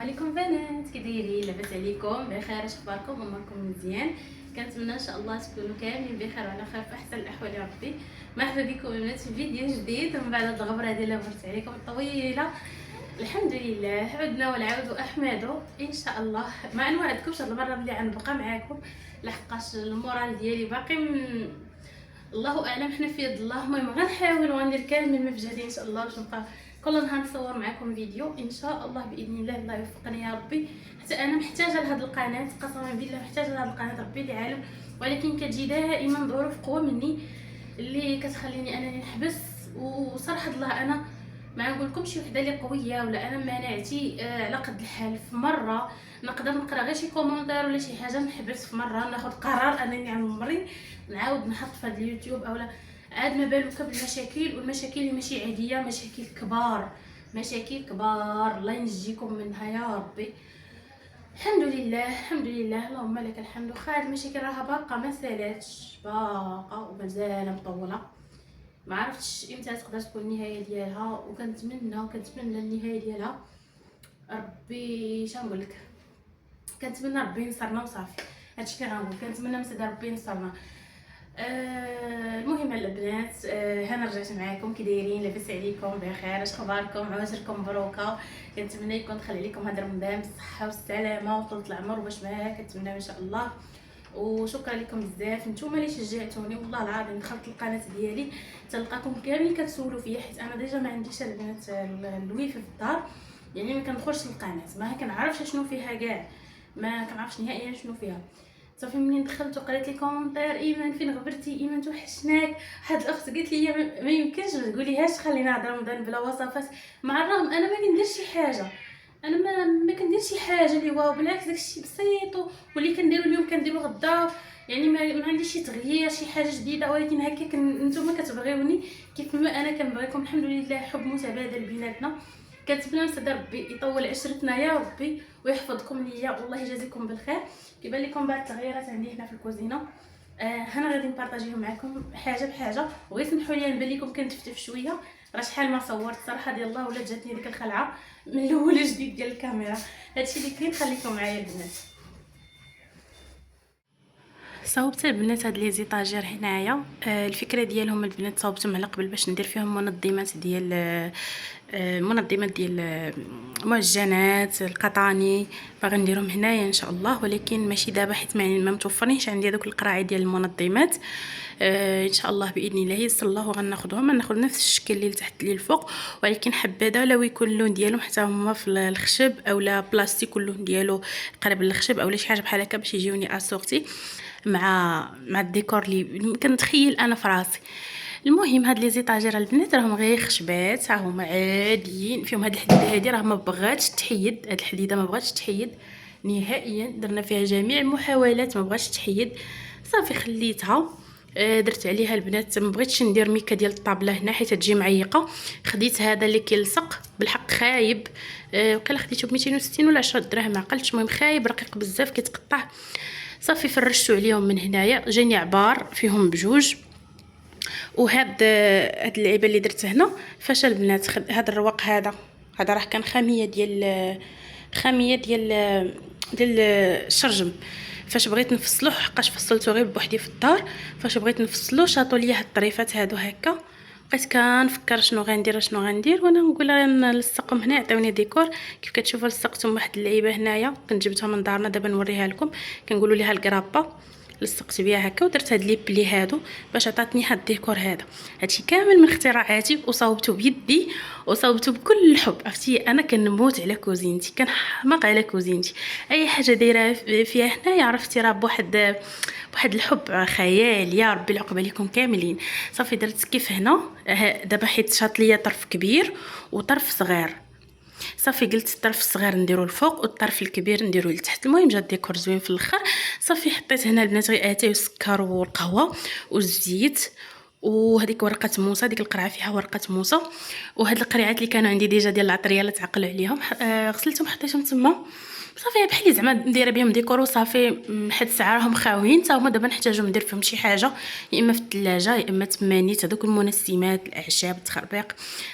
عليكم بنات، كي دايرين؟ لاباس عليكم؟ بخير؟ اش اخباركم؟ اموركم مزيان؟ كنتمنى ان شاء الله تكونوا كاملين بخير وعلى خير في احسن الاحوال يا ربي. مرحبا بكم البنات في فيديو جديد من بعد هاد الغبره هذه اللي برت عليكم الطويله. الحمد لله عدنا ونعاودوا احمدوا ان شاء الله. ما نوعدكمش هاد المره بلي غنبقى معاكم لحقاش المورال ديالي باقي الله اعلم، حنا في يد الله. المهم غنحاول وغندير كامل ما في جهدي ان شاء الله باش نبقى كل نهار نصور معكم فيديو ان شاء الله باذن الله. الله يوفقني يا ربي، حتى انا محتاجه لهاد القناه، قسما بالله محتاجه لهاد القناه، ربي اللي عالم. ولكن كتجي دائما ظروف قوه مني اللي كتخليني انني نحبس. وصراحه الله انا ما نقولكمش شي وحده اللي قويه ولا انا مناعتي على قد الحال. في مره نقدر نقرا غير شي كومونتير ولا شي حاجه نحبس، في مره ناخذ قرار انني عمري نعاود نحط في هذا اليوتيوب اولا. عاد ما بالك بالمشاكل، والمشاكل اللي ماشي عاديه، مشاكل كبار، مشاكل كبار الله ينجيكم منها يا ربي. الحمد لله الحمد لله اللهم لك الحمد. واخا هاد المشاكل راها باقا ما سالاتش، باقا ومازال مطوله. ما عرفتش امتى تقدر تكون النهايه ديالها، وكنتمنى النهايه ديالها ربي. شنقول لك، كنتمنى ربي ينصرنا وصافي. هادشي اللي غنقول، كنتمنى من سيدي ربي ينصرنا. المهم البنات، هنا رجعت معاكم. كي دايرين؟ لاباس عليكم؟ بخير؟ اش اخباركم؟ عواشركم مبروكه. كنتمنى يكون دخل عليكم هذا رمضان بالصحه والسلامه وطولة العمر باش ما كنتمنى ان شاء الله. وشكرا لكم بزاف نتوما اللي شجعتوني، والله العظيم دخلت القناه ديالي تلقاكم كاملين كتسولوا فيا، حيت انا ديجا ما عنديش البنات الويفي في الدار، يعني ما كندخلش القناه، ما كنعرفش شنو فيها كاع، ما كنعرفش نهائيا شنو فيها. صافي منين دخلت وقريت لي كومونتير: ايمان فين غبرتي؟ ايمان توحشناك. واحد الاخت قالت لي ما يمكنش ما تقوليهاش، خلينا نهضر رمضان بلا وصفات. مع الرغم انا ما كندير شي حاجه، انا ما كندير شي حاجه اللي واو، بالعكس داكشي بسيط واللي كنديرو اليوم كنديرو غدا، يعني ما عنديش شي تغيير شي حاجه جديده. ولكن هكا نتوما كتبغيوني كيف ما انا كنبغيكم، الحمد لله حب متبادل بيناتنا. كنتمنى من ربي يطول عشرتنا يا ربي ويحفظكم ليا والله يجازيكم بالخير. كيبان لكم بعض التغييرات عندي هنا في الكوزينه، هنا غادي نبارطاجيهم معكم حاجه بحاجه. وغير سمحوا لي نبان لكم كنتفتف شويه، راه شحال ما صورت صراحه ديال الله، ولا جاتني ديك الخلعه من الاول جديد ديال الكاميرا. هادشي اللي كاين، خليكم معايا البنات. صوبت البنات هاد لي زيطاجير هنايا، الفكره ديالهم البنات صوبتهم على قبل باش ندير فيهم منظمات ديال منظمات ديال معجنات القطاني، باغي نديرهم هنايا ان شاء الله، ولكن ماشي دابا حيت ما متوفرينش عندي هذوك القراعي ديال المنظمات. ان شاء الله باذن الله يسر الله غناخذهم، غناخذ نفس الشكل اللي لتحت اللي الفوق، ولكن حبذا لو يكون اللون ديالهم حتى هما في الخشب اولا بلاستيك، واللون ديالو قريب للخشب اولا شي حاجه بحال هكا باش يجيوني اسورتي مع الديكور اللي كنتخيل انا في راسي. المهم هاد لي زيطاجير البنات راهم غير خشبات، راهم عاديين، فيهم هاد الحديده هادي راه ما بغاتش تحيد، هاد الحديده ما بغاتش تحيد نهائيا، درنا فيها جميع المحاولات ما بغاتش تحيد، صافي خليتها. درت عليها البنات، ما بغيتش ندير ميكا ديال الطابله هنا حيت تجي معيقه. خديت هذا اللي كيلصق بالحق خايب، وقيلا خديته ب 260 ولا 10 دراهم ما عقلتش، المهم خايب رقيق بزاف كيتقطع. صافي فرشتو عليهم من هنايا، جاني عبار فيهم بجوج. وهاد اللعيبه اللي درت هنا فاش البنات، هاد الرواق هذا راه كان خاميه ديال الشرجم. فاش بغيت نفصلوه، حقاش فصلته غير بوحدي في الدار، فاش بغيت نفصلوه شاطوا ليا هاد الطريفات هادو هكا. بقيت كنفكر شنو غندير وانا نقول نلصقهم هنا عطيوني ديكور. كيف كتشوفوا لصقتهم واحد اللعيبه هنايا كنت جبتها من دارنا، دابا نوريها لكم. كنقولوا ليها الكرابه، لصقت بها هكا ودرت هاد لي بلي هادو باش عطاتني هاد الديكور هذا. هادشي كامل من اختراعاتي وصاوبته بيدي وصاوبته بكل الحب. عرفتي انا كنموت على كوزينتي، كنحماق على كوزينتي، اي حاجه دايره فيها هنايا عرفتي راه بواحد الحب خيال. يا ربي العقبه ليكم كاملين. صافي درت كيف هنا دابا، حيت شاط ليا طرف كبير وطرف صغير، صافي قلت الطرف الصغير نديرو الفوق والطرف الكبير نديرو لتحت. المهم جا الديكور زوين في الاخر. صافي حطيت هنا البنات غير اتاي والسكر والقهوه والزيت وهذيك ورقه موسى، ديك القرعه فيها ورقه موسى. وهاد القريعات اللي كانوا عندي ديجا ديال العطريه اللي تعقلوا عليهم غسلتهم حطيتهم تما صافي، بحال زعما ندير بهم ديكور وصافي. حد الساعه راهم خاويين حتى هما، دابا نحتاجو ندير فيهم شي حاجه، يا اما في الثلاجه يا اما تمانيت. هذوك المنسمات، الاعشاب، التخربيق،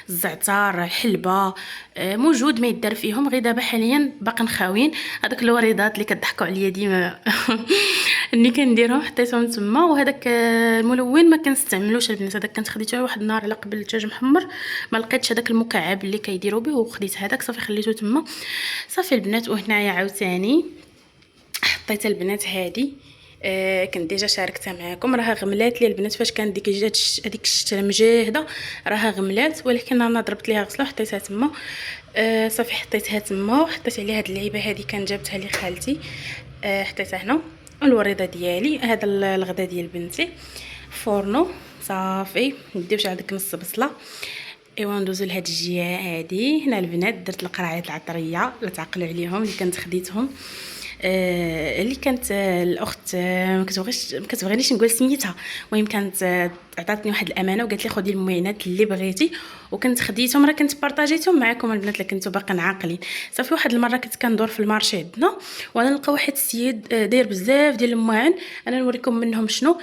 الزعتر، الحلبه موجود ما يدار فيهم، غير دابا حاليا باقي خاويين. هذوك الوريضات اللي كضحكوا عليا ديما اللي كنديرهم حطيتهم تما. وهذاك الملون ما كنستعملوش البنات، هذاك كنت خديته واحد النهار على قبل الدجاج محمر، ما لقيتش هذاك المكعب اللي كيديروا به وخديت هذاك صافي خليته تما صافي البنات. وهنايا عاوتاني حطيت البنات هذه كنت ديجا شاركتها معكم، راها غملات لي البنات فاش كانت هذيك الشتاء مجاهده، راها غملات، ولكن انا ضربت ليها غسله وحطيتها تما صافي. حطيتها تما وحطيت عليها هاد اللعيبه هذه كان جابتها لي خالتي، حطيتها هنا. الوريضه ديالي، هذا الغدا ديال بنتي فورنو صافي. نديو شي هذيك نص بصله. ايوا ندوزو لهاد الجهه هادي. هنا البنات درت القرعات العطريه اللي تعقلوا عليهم اللي كنت خديتهم، اللي كانت الاخت ما كتبغينيش نقول سميتها، المهم كانت عطاتني واحد الامانه وقالت لي خدي المعينات اللي بغيتي، وكنت خديتهم راه كنت بارطاجيتهم معكم البنات اللي كنتو باقيين عاقلين. صافي واحد المره كنت كندور في المارشي عندنا وانا نلقى واحد السيد داير بزاف ديال المعان، انا نوريكم منهم شنو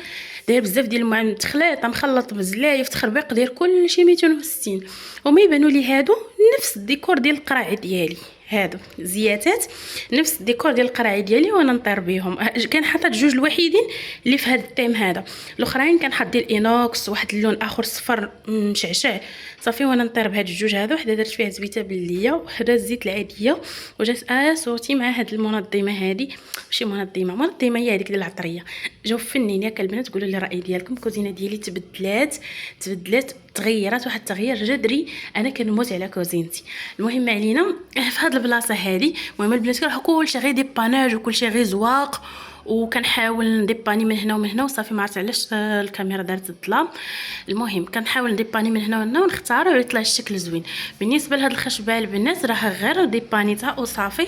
داير بزاف ديال المعان متخلط مخلط بزلايف تخربيق، داير كلشي 260. وما يبانوا لي هادو نفس الديكور ديال القرعه ديالي، هادو زياتات نفس الديكور ديال القرعه ديالي وانا نطير بهم. كان حاطط جوج الوحيدين اللي في هذا التيم هذا، الاخرين كان حاط ديال اينوكس واحد اللون اخر صفر مشعشع صافي. وانا نطير بهاد الجوج هذا، وحده درت فيها زبيته بالليه وحده الزيت العاديه، وجات صورتي مع هاد المنظمه هذه، ماشي منظمه هي هذيك ديال العطريه. جاو فنين ياك البنات، قولوا لي الراي ديالكم. الكوزينه ديالي تبدلات تغيرات واحد التغيير جذري، انا كنموت على كوزينتي. المهم علينا في هاد البلاصه هذه. المهم البنات كنروحوا كلشي غير ديباناج وكلشي غير زواق، وكنحاول نديباني من هنا ومن هنا وصافي. ما عرفت علاش الكاميرا دارت الظلام. المهم كنحاول نديباني من هنا وهنا ونختار ويطلع الشكل زوين. بالنسبه لهاد الخشبه البنات راه غير ديبانيتها وصافي.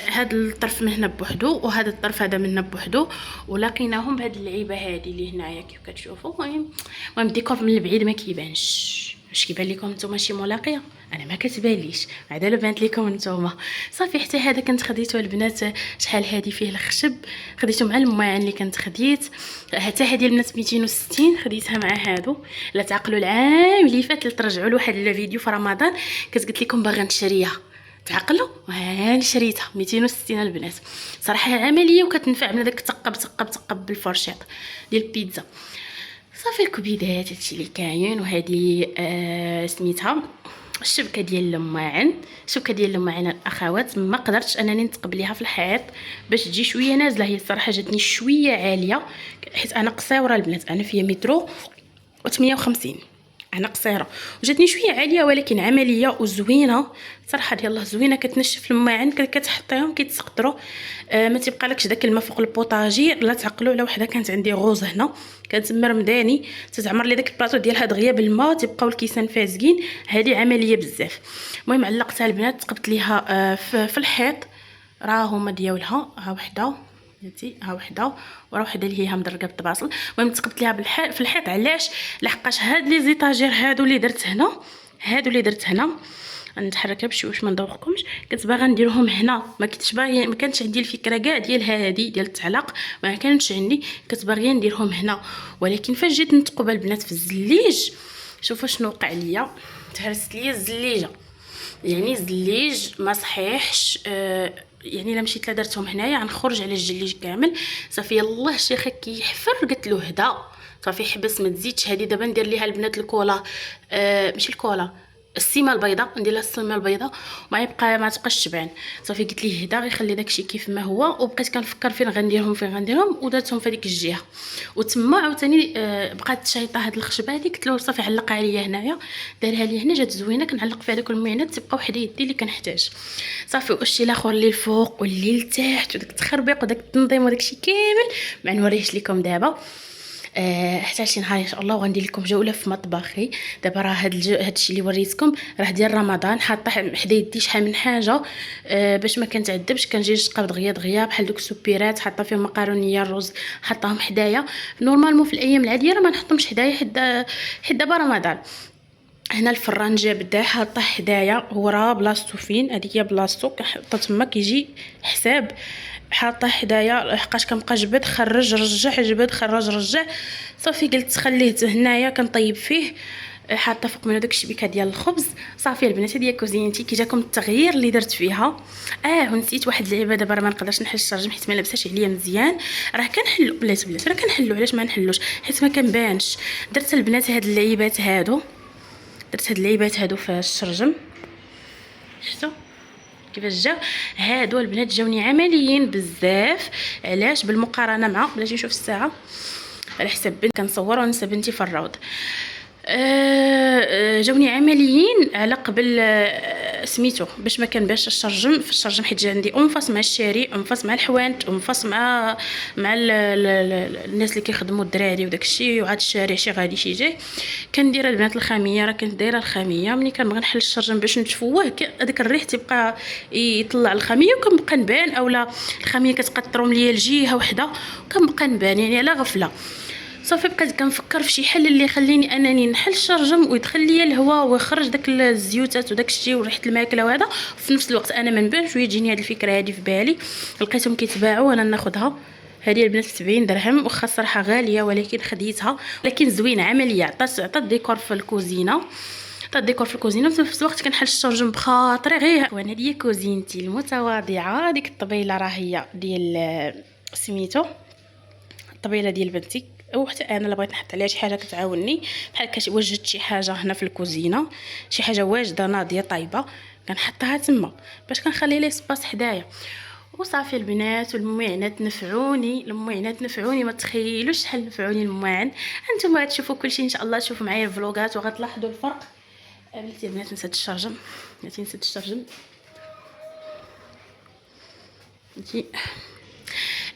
هاد الطرف من هنا بوحدو وهذا الطرف هذا من هنا بوحدو، ولقيناهم بهاد اللعيبه هذه اللي هنايا كيف كتشوفوا. المهم الديكور من البعيد ما كيبانش. واش كيبان لكم نتوما شي ملاقيه؟ انا ما كتبانليش، عاد بانت لكم نتوما صافي. حتى هذا كنت خديته البنات شحال هذه فيه الخشب، خديته مع المعان اللي كنت خديت. حتى هذه البنات 260 خديتها مع هادو. لا تعقلوا العام اللي فات ترجعوا لواحد الفيديو في رمضان كنت قلت لكم باغا نشريها، تعقلوا هاني شريتها 260 البنات. صراحه عمليه وكتنفع من داك تقب بالفرشاط ديال البيتزا صافي. الكبيدات هادشي اللي كاين. وهذه سميتها الشبكه ديال الماعن. الشبكه ديال الماعن الاخوات ما قدرتش انني نتقبليها في الحيط باش تجي شويه نازله، هي الصراحه جاتني شويه عاليه حيت انا قصيره البنات، انا فيا مترو و58، انا قصيره وجاتني شويه عاليه، ولكن عمليه وزوينه صراحه ديال الله زوينه. كتنشف الماعن كتحطيهم كيتسقطروا، ما تيبقى لكش داك الماء فوق البوطاجي. لا تعقلوا على وحده كانت عندي غوز هنا كانت مرمداني تتعمر لي داك البلاطو ديالها دغيا بالماء، تيبقاو الكيسان فازقين. هذه عمليه بزاف. المهم علقتها البنات، تقبت ليها في الحيط، راه هما ديالها ها وحده ها وحده وراه وحده اللي هي مدرقه بالطباصل. المهم تقبت ليها في الحيط. علاش؟ لحقاش هاد لي زيطاجير هادو اللي درت هنا نتحركها بشويش ما ندوخكمش، كنت باغا نديرهم هنا. ما كانتش عندي الفكره كاع ديال هذه ديال التعلق، ما كانتش عندي، كنت باغيه نديرهم هنا. ولكن فاش جيت نتقب البنات في الزليج شوفوا شنو وقع ليا. تهرست ليا الزليجه، يعني الزليج ما صحيحش. يعني الا مشيت درتهم هنايا غنخرج على الجليج كامل صافي. يلاه الشيخه كيحفر، قلت له هدا صافي حبس ما تزيدش. هذه دابا ندير ليها البنات الكولا، ماشي الكولا، السيمه البيضاء، ندير لها السيمه البيضاء ما تبقاش تبان صافي. قلت ليه هدا غيخلي داكشي كيف ما هو. وبقيت كنفكر فين غنديرهم ودرتهم في هذيك الجهه. وتما عاوتاني بقات شايطه هاد الخشبه هذيك، قلت له صافي علقها عليا هنايا، دارها لي هنا جات زوينه، كنعلق فيها دوك المعينات تبقاو حدا يدي اللي كنحتاج صافي. وشتي الاخر اللي الفوق واللي لتحت وداك التخربيق وداك التنظيم وداكشي كامل ما نوريهش لكم دابا. حتى شي نهار ان شاء الله وغندير لكم جوله في مطبخي. دابا راه هادشي اللي وريتكم راه ديال رمضان، حاطه حدا يدي شحال من حاجه باش ما كنتعذبش. كنجي نشقى دغيا دغيا بحال دوك السوبيرات، حاطه فيهم مقارونيه الرز حطاهم حدايا. نورمالمون في الايام العاديه راه ما نحطهمش حدايا حيت دابا رمضان. هنا الفران جابده حاطه حدايا، هو راه بلاصتو فين؟ هذه هي بلاصتو، كنحطو تما كيجي حساب. حاطه حدايا لحقاش كنبقى جبد خرج رجع جبد خرج رجع. صافي قلت خليه هنايا كنطيب فيه. حاطه فوق منو داك الشبيكه ديال الخبز. صافي البنات هذه هي كوزينتي كي جاكم التغيير اللي درت فيها. ونسيت واحد اللعيبه، دابا راه ما نقدرش نحل الشرجم حيت ما لابساش عليا مزيان. راه كنحلو بلات راه كنحلو، علاش ما نحلوش؟ حيت ما كنبانش. درت البنات هاد اللعيبات هادو، درت هاد اللعيبات هادو في الشرجم. شفتوا كيفاش جاو هادو البنات؟ جاوني عمليين بزاف. علاش؟ بالمقارنه مع بلاتي نشوف الساعه على حساب بنت كنصور ونسى بنتي في الروض. جاوني عمليين على قبل سميتو باش ما كنبانش الشرجم في الشرجم، حيت جا عندي انفاس مع الشاري، انفاس مع الحوانت، انفاس مع الناس اللي كيخدموا الدراري وداك الشيء، وعاد الشارع شي غادي شي جاي. كندير البنات الخاميه، راه كنت دايره الخاميه ملي كنبغي نحل الشرجم باش نتفوه هذاك الريح تيبقى يطلع الخاميه وكنبقى نبان، اولا الخاميه كتقطرهم ليا لجهه وحده وكنبقى نبان يعني على غفله. صافي بقيت كنفكر في شي حل اللي يخليني انني نحل الشرجم ويدخل ليا الهواء ويخرج داك الزيوتات وداك الشيء وريحه الماكله وهذا، في نفس الوقت انا ما نبانش ويجيني هذه الفكره هذه في بالي. لقيتهم كيتباعوا وانا ناخذها. هذه البنات 70 درهم، واخا الصراحه غاليه ولكن خديتها، لكن زوينه عمليه. عطات الديكور في الكوزينه، الديكور في الكوزينه في نفس الوقت كنحل الشرجم بخاطري غير. وانا هذه كوزينتي المتواضعه. ديك الطبيله راه هي ديال سميتو، الطبيله ديال بنتي، وحتى انا اللي بغيت نحط عليها شي حاجه كتعاوني، بحال وجدت شي حاجه هنا في الكوزينه، شي حاجه واجده ناضيه طايبه كنحطها تما باش كنخلي ليه سباس حدايا. وصافي البنات والمعينات نفعوني، المعينات نفعوني ما تخيلوش شحال نفعوني المعان. انتم غتشوفوا كلشي ان شاء الله، تشوفوا معايا الفلوغات وغتلاحظوا الفرق. بلاتي البنات نسيت الشرجم، نسيت الشرجم.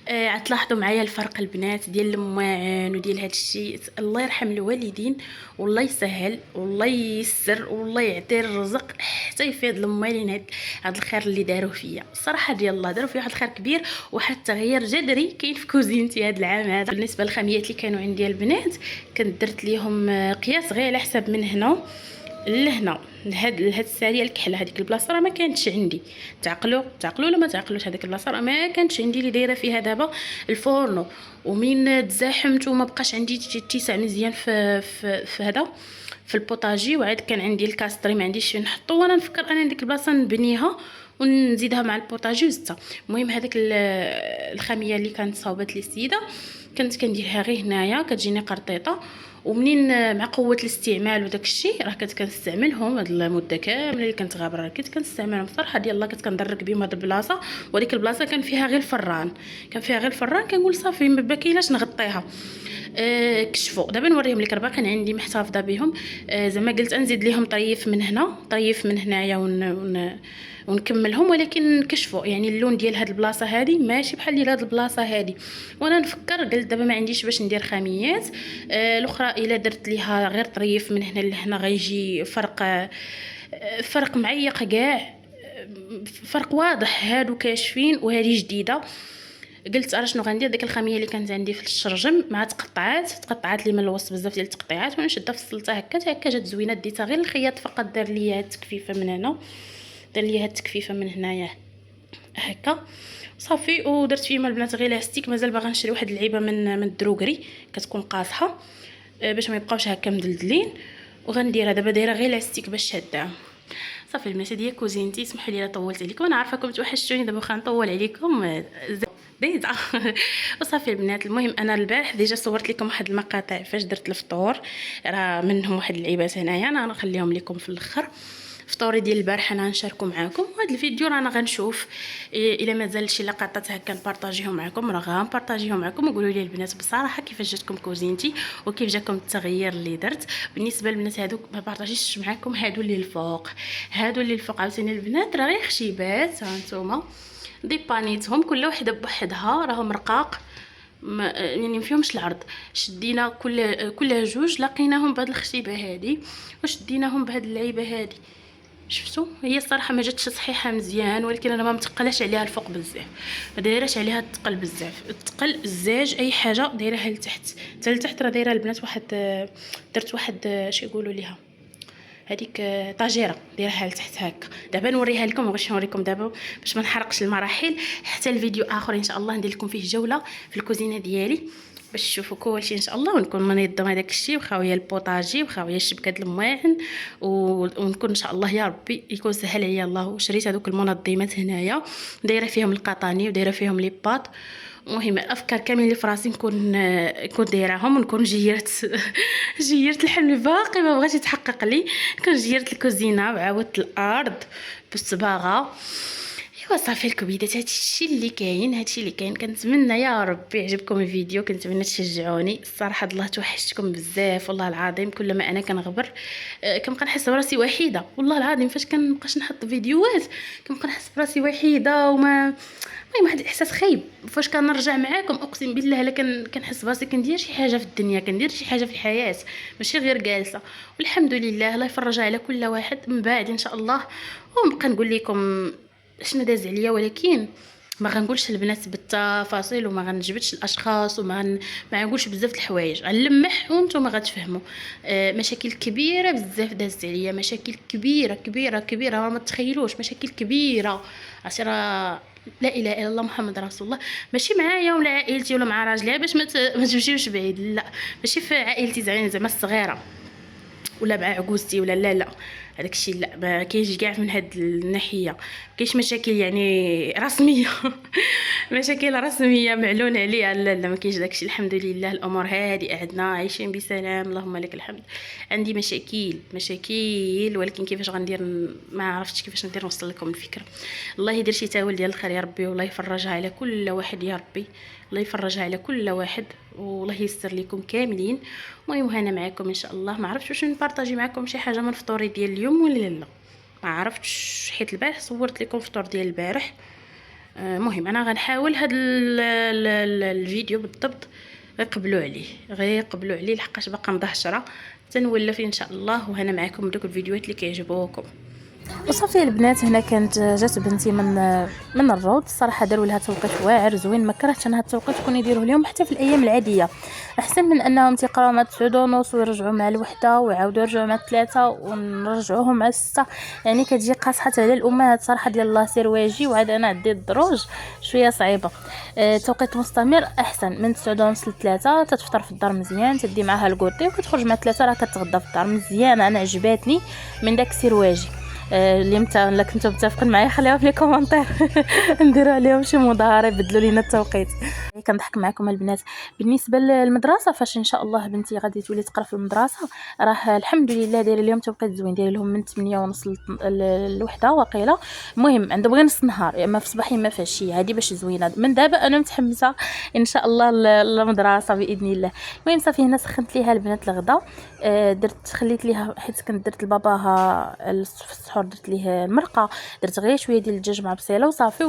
غتلاحظوا معايا الفرق البنات ديال المواعن وديال هذا الشيء. الله يرحم الوالدين والله يسهل والله ييسر والله يعطي الرزق حتى يفيض الموالين هذا الخير اللي داروه فيا. الصراحه ديال الله داروا فيا واحد الخير كبير، وواحد التغيير جذري كاين في كوزينتي هذا العام هذا. بالنسبه للخاميات اللي كانوا عندي البنات كنت درت ليهم قياس غير على حساب من هنا لهنا، لهاد الساريه الكحله. هذيك البلاصه راه ما كانتش عندي، تعقلوا ولا ما تعقلوش، هذيك البلاصه راه ما كانتش عندي اللي دايره فيها دابا الفورنو. ومن تزاحمت وما بقاش عندي اتساع مزيان في هذا في البوطاجي، وعاد كان عندي الكاستري ما عنديش فين نحطو، وانا نفكر انا ديك البلاصه نبنيها ونزيدها مع البوطاجي وزتها. المهم هذيك الخاميه اللي كانت صاوبات لي السيده كنت كنديرها غير هنايا، كتجيني قرطيطه. ومنين مع قوه الاستعمال وداك الشيء راه كنت كنستعملهم هاد المده كامله اللي كنت غابره، راه كنت كنستعملهم صراحه ديال الله. كنت كندرك بهم هاد البلاصه، وديك البلاصه كان فيها غير الفران، كنقول صافي ما باكيناش نغطيها. كشفوا دابا نوريهم لك، راه باقيين عندي محتفظه بهم. زعما قلت نزيد ليهم طريف من هنا طريف من هنايا ونكملهم، ولكن كشفوا يعني اللون ديال هاد البلاصه هادي ماشي بحال ديال هاد البلاصه هادي. وانا نفكر قلت دابا ما عنديش باش ندير خاميات الاخرى، الا درت ليها غير طريف من هنا لهنا غيجي فرق معيق كاع، فرق واضح. هادو كاشفين وهذه جديده. قلت انا شنو غندير، ديك الخاميه اللي كانت عندي في الشرجم مع تقطعات لي من الوسط بزاف ديال التقطيعات، ونشدها في السلطه هكا جات زوينه. ديتها غير الخياط فقط دار ليا هاد التكفيفه من هنا، دار ليا هاد التكفيفه من هنايا هكا صافي. ودرت فيهم البنات غير لاستيك، مازال باغا نشري واحد اللعيبه من الدروغري كتكون قاصحه باش ما يبقاوش هكا مدلدلين. وغنديرها دابا دايره غير لاستيك باش شادها. صافي البنات هي كوزينتي. اسمحوا لي الا طولت عليكم، انا عارفاكم توحشتوني، دابا واخا نطول عليكم بيضه. وصافي البنات المهم انا البارح ديجا صورت لكم واحد المقاطع فاش درت الفطور، راه منهم واحد اللعيبات هنايا انا غنخليهم لكم في الاخر. فطوري ديال البارح انا نشاركو معاكم، وهذا الفيديو رانا غنشوف الا مازال شي لقطات هكا نبارطاجيهم معكم، راه غنبارطاجيهم معكم. وقولوا لي البنات بصراحه كيفاش جاتكم كوزينتي وكيف جاكم التغيير اللي درت. بالنسبه للبنات هادوك ما بارطاجيتش معكم هادو اللي الفوق، عاوتاني البنات راه غير خشيبات ها نتوما ديبانيتهم كل وحده بوحدها، راهم رقاق يعني ما فيهمش العرض. شدينا كل جوج لقيناهم بهاد الخشيبه هادي، وشديناهم بهاد اللعيبه هادي. شفتوا؟ هي الصراحه ما جاتش صحيحه مزيان، ولكن انا ما متقلاش عليها الفوق بزاف، ما دايراش عليها الثقل بزاف. الثقل الزاج اي حاجه دايرها لتحت، حتى لتحت راه دايره البنات واحد، درت واحد شي يقولوا ليها هذيك طاجيره دايرها لتحت هكا. دابا نوريها لكم، باش نوريكم دابا باش ما نحرقش المراحل. حتى الفيديو اخر ان شاء الله ندير لكم فيه جوله في الكوزينه ديالي باش تشوفوا كلشي ان شاء الله، ونكون منظمه داك الشيء، وخاويه البوطاجي وخاويه الشبكه د الماعن، ونكون ان شاء الله يا ربي يكون سهل عليا الله. وشريت هذوك المنظمات هنايا دايره فيهم القطاني ودايره فيهم لي باط. المهم الافكار كامل اللي في راسي نكون دايراهم، ونكون جيرت الحلم باقي ما بغاش يتحقق لي. كون جيرت الكوزينه وعاودت الارض بالصباغه. ايوا صافي الكبيدات، هادشي اللي كاين. كنتمنى يا ربي يعجبكم الفيديو، كنتمنى تشجعوني. الصراحه الله توحشتكم بزاف والله العظيم. كل ما انا كنغبر كنبقى نحس براسي وحيده والله العظيم. فاش كنبقاش نحط فيديوهات كنبقى نحس براسي وحيده، المهم واحد الاحساس خايب. فاش كنرجع معاكم اقسم بالله الا كنحس براسي كندير شي حاجه في الدنيا، كندير شي حاجه في الحياه، ماشي غير جالسه. والحمد لله الله يفرجها على كل واحد من بعد ان شاء الله. ونبقى نقول لكم شنو داز عليا، ولكن ما غنقولش البنات بالتفاصيل، وما غنجبدش الاشخاص، ما غنقولش بزاف د الحوايج، غنلمح وانتم غتفهموا. مشاكل كبيره بزاف دازت عليا، مشاكل كبيره كبيره كبيره ما تخيلوش، مشاكل كبيره. عسير لا اله الا الله محمد رسول الله. ماشي معايا ولا عائلتي ولا مع راجلي، باش ما تمشيوش بعيد، لا ماشي في عائلتي زعما الصغيره ولا مع عجوزتي ولا لا هذاك الشيء لا، ما كاينش كاع من هاد الناحيه. كاينش مشاكل يعني رسميه مشاكل رسميه معلون عليها، لا ما كاينش داكشي. الحمد لله الامور هادئه عندنا، عايشين بسلام اللهم لك الحمد. عندي مشاكل ولكن كيفاش غندير ما عرفتش كيفاش ندير نوصل لكم الفكره. الله يدير شي تاول ديال الخير يا ربي، والله يفرجها على كل واحد يا ربي، الله يفرجها على كل واحد، والله ييسر لكم كاملين. المهم انا معكم ان شاء الله. ما عرفتش واش نبارطاجي معكم شي حاجه من فطوري ديال اليوم ولا لا، ما عرفتش، حيت البارح صورت لكم فطور ديال البارح. المهم انا غنحاول هاد الفيديو بالضبط غيقبلوا عليه لحقاش باقا مدهشره تنولف ان شاء الله. وهنا معكم دوك الفيديوهات اللي كيعجبوكم. وصافي البنات، هنا كانت جات بنتي من الروض. الصراحه داروا لها توقيت واعر زوين، ما كرهتش انا هاد التوقيت كون يديروه لهم حتى في الايام العاديه، احسن من انهم تيقراو مع 9:30 ويرجعوا مع الوحده ويعاودوا يرجعوا مع 3 ونرجعوهم مع 6. يعني كتجي قاصحه على الامهات صراحه ديال الله سير واجي، وعاد انا عندي الدروج شويه صعيبه. توقيت مستمر احسن من 9:30 ل 3. تتفطر في الدار مزيان، تدي معاها الكوطي وكتخرج مع 3 راه كتغدى في الدار مزيانه. انا عجباتني من داك السير واجي. اللي الا كنتو متفقين معايا خليوها في لي كومونتير نديروا عليهم شي مظاهره يبدلوا لينا التوقيت. كنضحك معكم البنات. بالنسبه للمدرسه، فاش ان شاء الله بنتي غادي تولي تقرا في المدرسه، راه الحمد لله داير لهم توقيت زوين، داير لهم من 8:30 للوحده واقيلا. المهم عندهم غير نص نهار، اما في الصباح اما في العشيه، هذه باش زوينه. من دابا انا متحمسه ان شاء الله للمدرسه باذن الله. المهم صافي هنا سخنت ليها البنات الغدا. خليت ليها حيت كنت درت لباباها في السحور، درت ليه المرقه، درت غير شويه ديال الدجاج مع بصيله وصافي.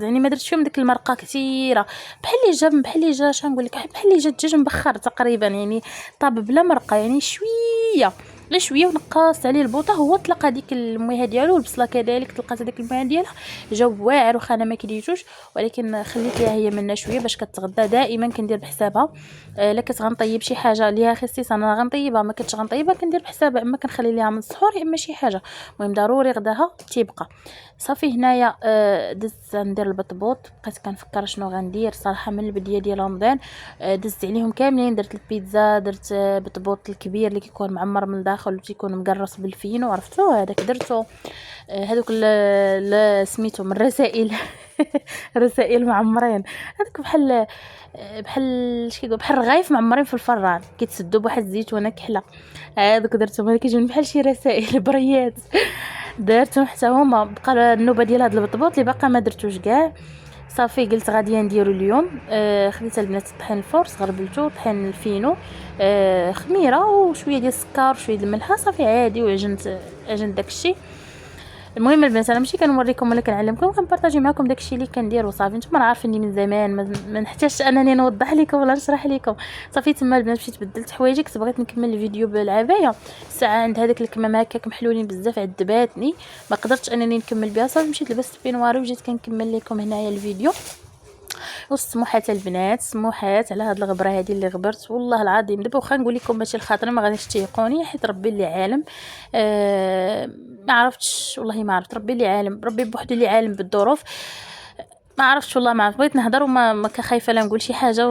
يعني ما درتش فيهم ديك المرقه كثيره، بحال اللي جا شنقول لك، بحال اللي جا الدجاج مبخر تقريبا، يعني طاب بلا مرقه، يعني شويه لا شويه. ونقصت عليه البوطه، هو طلق هذيك المياه ديالو، والبصله كذلك طلقت هذيك المياه ديالها، جا واعر واخا انا ما كليتوش، ولكن خليت ليها هي منا شويه باش كتغدى. دائما كندير بحسابها الا كنت غنطيب شي حاجه ليها خصيص انا غنطيبها، ما كنتش غنطيبها كندير بحسابها، اما كنخلي ليها من السحور اما شي حاجه. المهم ضروري غداها تيبقى. صافي هنايا دزت ندير البطبوط، بقيت كنفكر شنو غندير صراحه من البدايه ديال رمضان. دزت عليهم كاملين، درت البيتزا، درت بطبوط الكبير اللي كيكون معمر من الداخل وتيكون مقرص بالفينو، عرفتو هذاك درتو. هذوك سميتو من الرسائل رسائل معمرين، هذوك بحال شكيقول بحال رغايف معمرين في الفران كيتسدوا بواحد الزيتونه كحله، هذوك درتهم كيجيو بحال شي رسائل بريات درتهم حتى هما. بقى النوبه ديال هذا البطبوط اللي باقا ما درتوش كاع. صافي قلت غادي نديرو اليوم. خديت البنات طحين الفورس، غربلتو طحين الفينو، خميره وشويه ديال السكر وشويه ديال الملح، صافي عادي، وعجنت داكشي. المهم البنات انا ماشي كنوريكم ولا كنعلمكم، كنبارطاجي معكم داكشي اللي كندير وصافي. نتوما راه عارفيني من زمان، ما نحتاجش انني نوضح لكم ولا نشرح لكم. صافي تما البنات مشيت بدلت حوايجي، كنت بغيت نكمل الفيديو بالعبايه، الساعه عند هذاك الكمام هكاك محلولين بزاف عذباتني، ما قدرتش انني نكمل بها. صافي مشيت لبست بينواري وجيت كنكمل لكم هنايا الفيديو. والسموحات البنات، سموحات على هاد الغبره هذه اللي غبرت والله العظيم. دابا واخا نقول لكم ماشي الخاطر ما غاديش تيقوني، حيت ربي اللي عالم. ما عرفتش والله، ما عرفت، ربي اللي عالم، ربي بوحدو اللي عالم بالظروف. ما عرفتش والله، ما عرفت، بغيت نهضر وما كخايفه لا نقول شي حاجه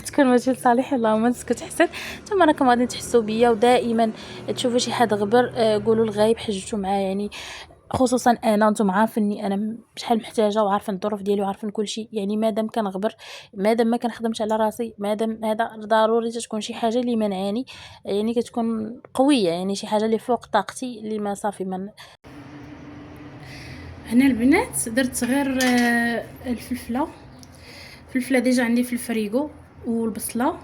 تكون ماشي لصالحي. اللهم نسكت حسن. نتوما راكم غادي تحسوا بيا، ودائما تشوفوا شي حد غبر قولوا الغايب حجتوا معاه، يعني خصوصا انا، نتوما عارفيني انا شحال محتاجه وعارفه الظروف ديالي وعارفه كل شيء. يعني مادام كنغبر، مادام ما كنخدمش على راسي، مادام هذا ضروري تكون شي حاجه اللي منعاني، يعني كتكون قويه، يعني شي حاجه اللي فوق طاقتي اللي ما صافي من. هنا البنات درت غير الفلفله ديجا عندي في الفريغو والبصله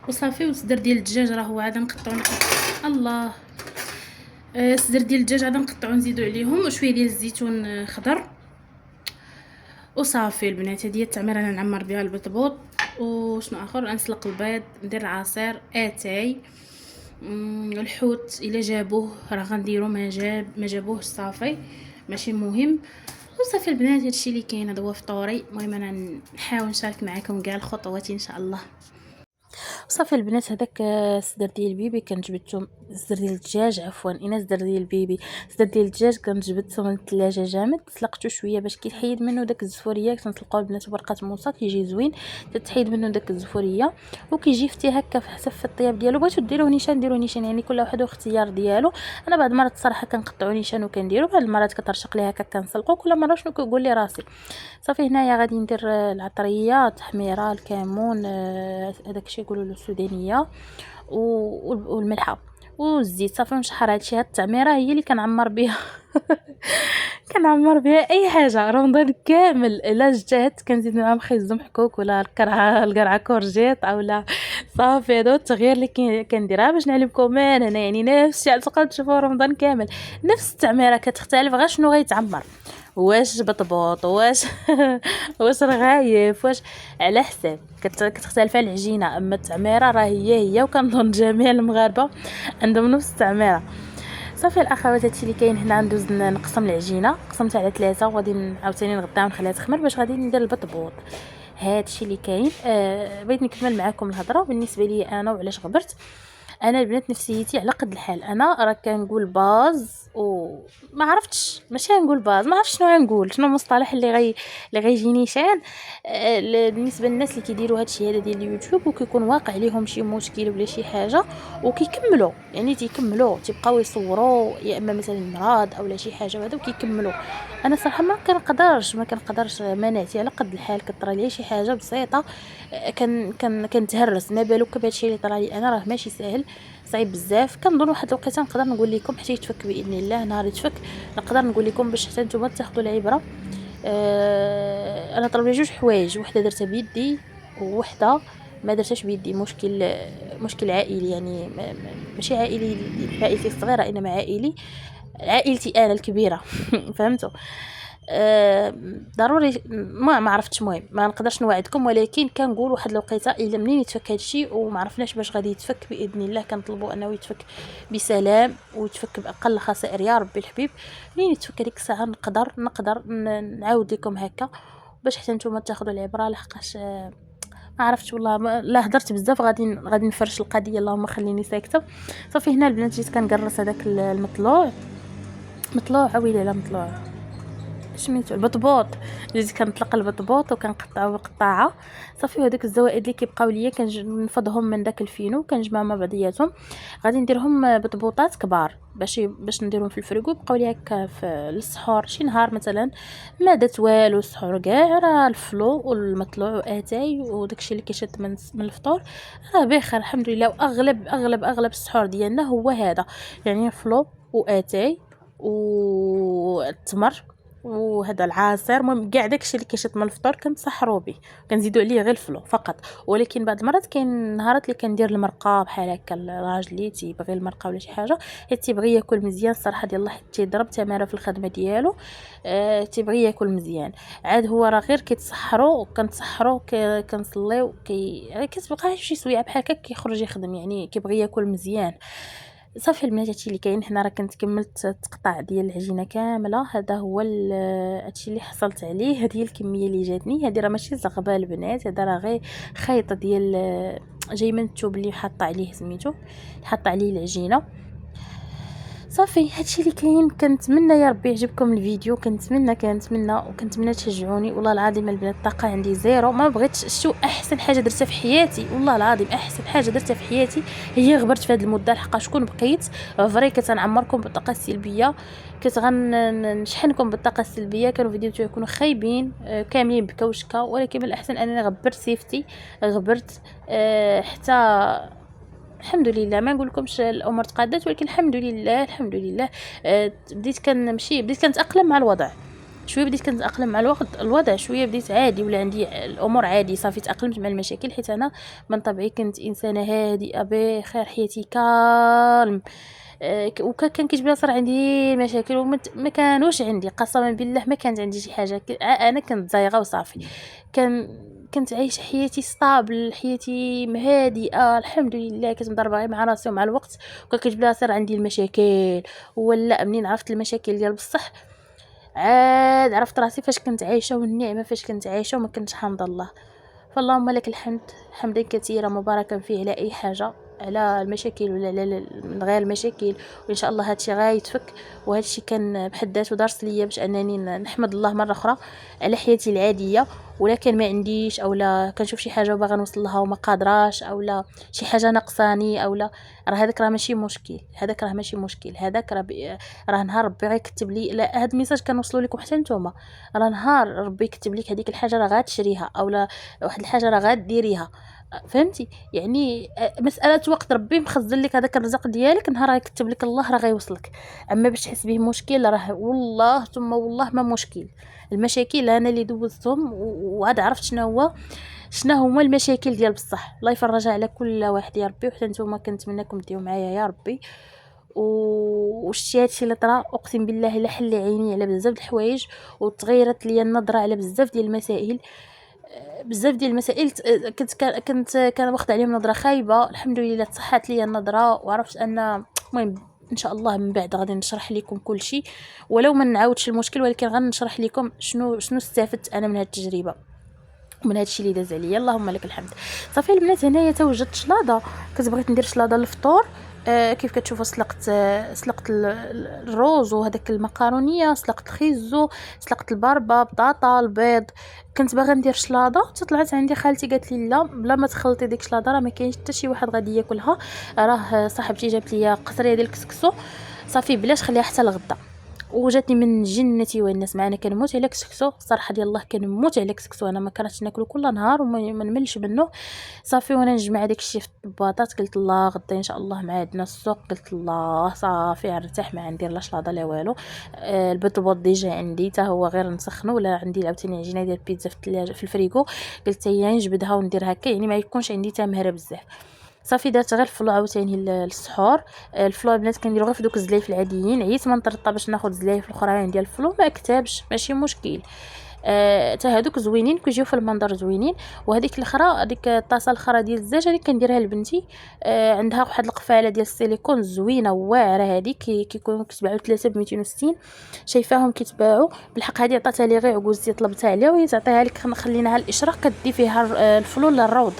وصافي، والصدر ديال الدجاج راه هو عاد نقطعو. الله، الصدر ديال الدجاج عاد نقطعو نزيدو عليهم وشويه ديال الزيتون خضر وصافي البنات. هذه هي التعميره انا نعمر بها البطبوط. وشنو اخر؟ نسلق البيض، ندير العصير، اتاي، الحوت الا جابوه راه غنديرو، ما جابوهش صافي ماشي مهم. وصافي البنات هادشي اللي كاين، هذا هو فطوري. المهم انا نحاول نشارك معكم كاع الخطوات ان شاء الله. صافي البنات هذاك الصدر ديال البيبي كنت جبدته، الصدر ديال الدجاج عفوا، انا الصدر ديال البيبي، الصدر ديال الدجاج كنت جبدته من الثلاجه جامد، سلقته شويه باش كيتحيد منه داك الزفوريه. كنسلقوا البنات بورقه موصه كيجي زوين، تتحيد منه داك الزفوريه وكيجي فتي هكا في حسب الطياب ديالو. بغيتو ديروه نيشان ديروه نيشان، يعني كل واحد واختيار ديالو. انا بعض المرات الصراحه كنقطعو نيشان وكنديرو، بعض المرات كترشق ليها هكا كنسلقو، كل مره شنو كيقول لي راسي. صافي هنايا غادي ندير العطريه، التحميره، الكمون، هذاك الشيء يقولوا له السودانيه، والملحه والزيت. صافي نشحر هادشي. هاد التعميره هي اللي كنعمر بها كنعمر بها اي حاجه رمضان كامل. الا اجتهدت كنزيد معاهم خيز محكوك ولا القرعه كورجيط اولا. صافي هذا التغيير اللي كنديرها باش نعلمكم انا، يعني نفس الشيء تبقاو تشوفوا رمضان كامل نفس التعميره، كتختلف غير شنو غيتعمر، واش بطبوط، واش واش رغايف، واش على حساب كتختلف العجينه. اما التعميره راه هي وكنظن جميع المغاربه عندهم نفس التعميره. صافي الاخوات هادشي اللي كاين هنا. ندوز نقسم العجينه، قسمتها على 3 وغادي عاوتاني نغطيها ونخليها تخمر باش غادي ندير البطبوط. هادشي اللي كاين. بغيت نكمل معكم الهضره بالنسبه لي انا وعلاش غبرت. انا البنات نفسيتي على قد الحال، انا راه كنقول باز وما عرفتش، ماشي نقول باز، ما عرفتش شنو غنقول، شنو المصطلح اللي غيجيني شان. بالنسبه للناس اللي كيديروا هادشي هذا ديال اليوتيوب وكيكون واقع عليهم شي مشكل ولا شي حاجه وكيكملوا، يعني تيكملوا تيبقاو يصوروا يا اما مثلا مرض اولا شي حاجه وهذا وكيكملوا. انا صراحه ما كنقدرش مناعتي على قد الحال. كطرى لي شي حاجه بسيطه كنتهرس، ما بالك بهادشي اللي طرا لي انا راه ماشي سهل، صعيب بزاف. كنظن واحد الوقيته نقدر نقول لكم حتى يتفك باذن الله، نهار يتفك نقدر نقول لكم باش حتى نتوما تاخذوا العبره. انا طلب لي جوج حوايج، وحده درتها بيدي ووحده ما درتهاش بيدي. مشكل عائلي، يعني ماشي عائلتي الصغيره، انما عائلتي انا الكبيره فهمتوا. ضروري ما عرفتش، المهم ما نقدرش نوعدكم، ولكن كنقول واحد الوقيته الا منين يتفك هادشي وما عرفناش باش غادي يتفك باذن الله، كنطلبوا انه يتفك بسلام ويتفك باقل خسائر يا ربي الحبيب. منين يتفك هذيك الساعه نقدر نعاود لكم هكا باش حتى نتوما تاخذوا العبره. لحقاش ما عرفتش والله، لا هضرت بزاف غادي نفرش القضيه، اللهم خليني ساكته. صافي هنا البنات جيت كنقرص هذاك المطلوع عويلي على مطلوع سميتو البطبوط. جيت كنطلق البطبوط وكنقطعو بقطاعه. صافي هذوك الزوائد اللي كيبقاو ليا كنفضهم من داك الفينو كنجمعهم مع بعضياتهم. غادي نديرهم بطبوطات كبار باش نديرهم في الفريغو يبقاو لي هكا في السحور شي نهار مثلا ما دات والو. السحور كاع راه الفلو والمطلوع واتاي وداكشي اللي كيشد من الفطور راه بخير الحمد لله. واغلب اغلب اغلب السحور ديالنا هو هذا، يعني فلو واتاي والتمر وهذا العصير، المهم كاع داكشي اللي كيشط من الفطور كنتسحروا به، كنزيدوا عليه غير الفلو فقط. ولكن بعض المرات كاين نهارات اللي كندير المرقه بحال هكا، راجلي تيبغي المرقه ولا شي حاجه، حيت تيبغي ياكل مزيان الصراحه ديال الله، حيت تيضرب تماره في الخدمه ديالو، تيبغي ياكل مزيان. عاد هو راه غير كيتسحروا وكنتسحروا كنصليو كتبقى شي سويعه بحال هكا كيخرج يخدم، يعني كيبغي ياكل مزيان. صافي البنات هادشي اللي كاين. حنا راه كنت كملت التقطاع ديال العجينه كامله، هذا هو هادشي اللي حصلت عليه. هذه هي الكميه اللي جاتني، هذه راه ماشي زغبه البنات، هذا راه غير خيط ديال جاي من الثوب اللي حاطه عليه سميتو، حاطه عليه العجينه. صافي هادشي اللي كاين. كنتمنى يا ربي يعجبكم الفيديو، كنتمنى تشجعوني. والله العظيم البنات الطاقه عندي زيرو، ما بغيتش. شو احسن حاجه درتها في حياتي، والله العظيم احسن حاجه درتها في حياتي هي غبرت في هذه المده الحقا. شكون بقيت فري كتنعمركم بالطاقه السلبيه، كتغنشحنكم بالطاقه السلبيه. كانوا فيديوهات يكونوا خايبين كاملين بكوشكه، ولكن من الاحسن انني غبرت سيفتي، غبرت حتى الحمد لله. ما نقول لكمش الامور تقادت، ولكن الحمد لله الحمد لله. بديت كنمشي، بديت كنتاقلم مع الوضع شويه، بديت كنتاقلم مع الوضع شويه، بديت عادي ولا عندي الامور عادي. صافي تاقلمت مع المشاكل، حيت انا من طبعي كنت انسانه هادئه بخير، حياتي كالم. وكان كيجبر صار عندي مشاكل وما كانوش عندي، قسما بالله ما كانت عندي شي حاجه. انا كنت زايغه وصافي. كنت عايشه حياتي ستابل، حياتي هادئه الحمد لله. كنت مضربه غير مع راسي ومع الوقت، وكان كيجبر صار عندي المشاكل. ولا منين عرفت المشاكل ديال بصح، عاد عرفت راسي فاش كنت عايشه، والنعمه فاش كنت عايشه وما كنتش حامضه الله. فاللهم لك الحمد حمدا كثيرا مباركا فيه على اي حاجه، على المشاكل ولا من غير المشاكل. وان شاء الله هادشي غايتفك. وهادشي كان بحد ذاته درس ليا باش انني نحمد الله مره اخرى على حياتي العاديه. ولا كان ما عنديش، اولا كنشوف شي حاجه وباغا نوصل لها وما قادراش، اولا شي حاجه ناقصاني، اولا هذاك راه ماشي مشكل، هذاك راه ماشي مشكل، هذاك راه نهار ربي غيكتب لي. لا، هاد الميساج كنوصلوا لكم حتى نتوما، راه نهار ربي يكتب لك هذيك الحاجه راه غاتشريها، اولا واحد الحاجه راه غاديريها. فهمتي يعني؟ مساله وقت. ربي مخزن لك هذاك الرزق ديالك، نهار يكتب لك الله راه غيوصلك. اما باش تحس به مشكل، راه والله ثم والله ما مشكل. المشاكل انا اللي دوزتهم، وعاد عرفت شنو هما المشاكل ديال بصح. الله يفرجها على كل واحد يا ربي. وحتى نتوما كنتمنىكم ديروا معايا يا ربي. وشتي هادشي اللي طرا، اقسم بالله الا حل عيني على بزاف د الحوايج، وتغيرت لي النظره على بزاف ديال المسائل. كان واخد عليهم نظره خايبه. الحمد لله تصحت لي النظره، وعرفت ان المهم ان شاء الله من بعد غادي نشرح لكم كل شيء، ولو ما نعاودش المشكل، ولكن غنشرح لكم شنو استفدت انا من هذه التجربه ومن هادشي اللي داز عليا. اللهم لك الحمد. صافي البنات، هنايا توجدت شلاضه، كنت بغيت ندير شلاضه للفطور. كيف كتشوفوا سلقت الروز وهداك المقارونيه، سلقت الخيزو، سلقت الباربه، بطاطا، البيض. كنت باغا ندير شلاضه، طلعت عندي خالتي قالت لي لا، بلا ما تخلطي ديك الشلاضه راه ما كاينش حتى شي واحد غادي ياكلها. راه صاحبتي جابت لي قصريه ديال الكسكسو، صافي بلاش خليها حتى الغدا. وجاتني من جنتي والناس. معنا كنموت على كسكسو، صراحه ديال الله كنموت على كسكسو. انا ما كرهتش ناكلو كل نهار وما نملش منه. صافي وانا نجمع داك الشيء في الطباطات، قلت الله غدا ان شاء الله معادنا السوق، قلت الله صافي نرتاح، ما ندير لا شلاضه لا والو. البطبوط ديجا عندي حتى هو غير نسخنو، ولا عندي عاوتاني عجينه ديال البيتزا في الثلاجه في الفريغو، قلت هي نجبدها وندير هكا، يعني ما يكونش عندي تمهره بزاف. صافي درت غير الفلو عاوتاني للسحور. الفلو البنات كنديرو غير في دوك الزلايف العاديين، عييت ما نطرطا باش ناخذ زلايف الاخرين ديال الفلو، ما كتابش ماشي مشكل. حتى هادوك زوينين، كيجيو في المنظر زوينين. وهذيك الاخرى، هذيك الطاسه الاخرى ديال الزاج، هذيك كنديرها لبنتي. عندها واحد القفاله ديال السيليكون زوينه واعره، هذيك كيكونوا كيتباعوا 3 ب 260، شايفاهم كيتباعوا بالحق. هذه عطاتها لي غير عكوزتي، طلبتها عليها وهي تعطيها لك، خليناها الاشراق كدي فيها الفلو للروض،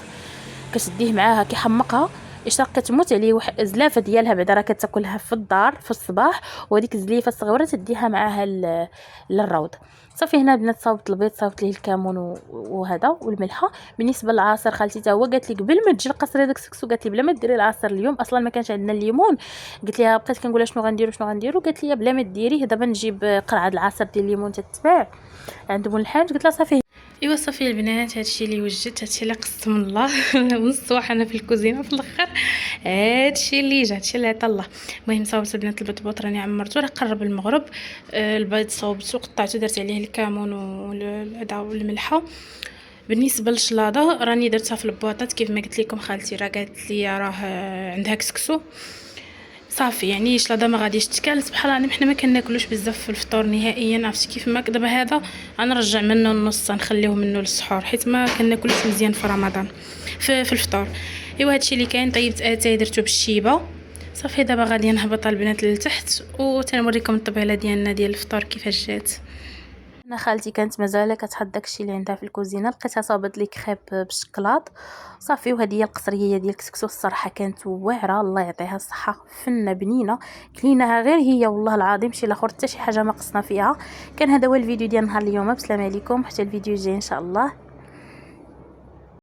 كتديه معاها كيحمقها. اشراق كتموت عليه واحد زلافه ديالها، بعدا راه كتاكلها في الدار في الصباح، وهذيك الزليفه الصغيره تديها معاها للروض. صافي هنا البنات صاوبت البيض، صاوبت ليه الكمون وهذا والملحه. بالنسبه للعصير، خالتي تا هو قالت لي قبل ما تجي القصريه داك السكسو، قالت لي بلا ما ديري العصير اليوم، اصلا ما كانش عندنا الليمون. قلت لها بقيت كنقولها شنو غنديروا، قالت لي بلا ما ديريه، دابا نجيب قرعه العصير ديال الليمون تتباع عند مول الحاج. قلت لها صافي ايوا صافي البنات، هادشي اللي وجدت، هادشي اللي قسم الله ونصوح انا في الكوزينه في الاخر. هادشي اللي جا، هادشي اللي عطا الله. المهم صاوبت البنات البطبوط، راني عمرته راه قرب المغرب. البيض صاوبته قطعته، درت عليه الكمون والعدا والملحه. بالنسبه للشلاضه راني درتها في البواطات كيف ما قلت لكم. خالتي راه قالت لي راه عندها كسكسو صافي، يعني شلاضه ما غاديش تكال. سبحان الله حنا ما كناكلوش بزاف في الفطور نهائيا، عرفتي كيف ما. دابا هذا غنرجع منه النص، نخليوه منه للسحور حيت ما كناكلوش مزيان في رمضان في الفطور. ايوا هادشي اللي كاين. طيبت اتاي درتو بالشيبه صافي. دابا غادي نهبط البنات لتحت وتنوريكم الطبيله ديالنا ديال الفطور كيفاش جات. انا خالتي كانت مازال كتحط داكشي اللي عندها في الكوزينه، لقيتها صابت لي كريب بالشكلاط صافي. وهذه هي القصريه ديال الكسكسو، الصراحه كانت واعره الله يعطيها الصحه، فنه بنينه كليناها غير هي والله العظيم. شي لاخر حتى شي حاجه ما قصنا فيها. كان هذا هو الفيديو ديال نهار اليوم. بسلام عليكم حتى الفيديو الجاي ان شاء الله.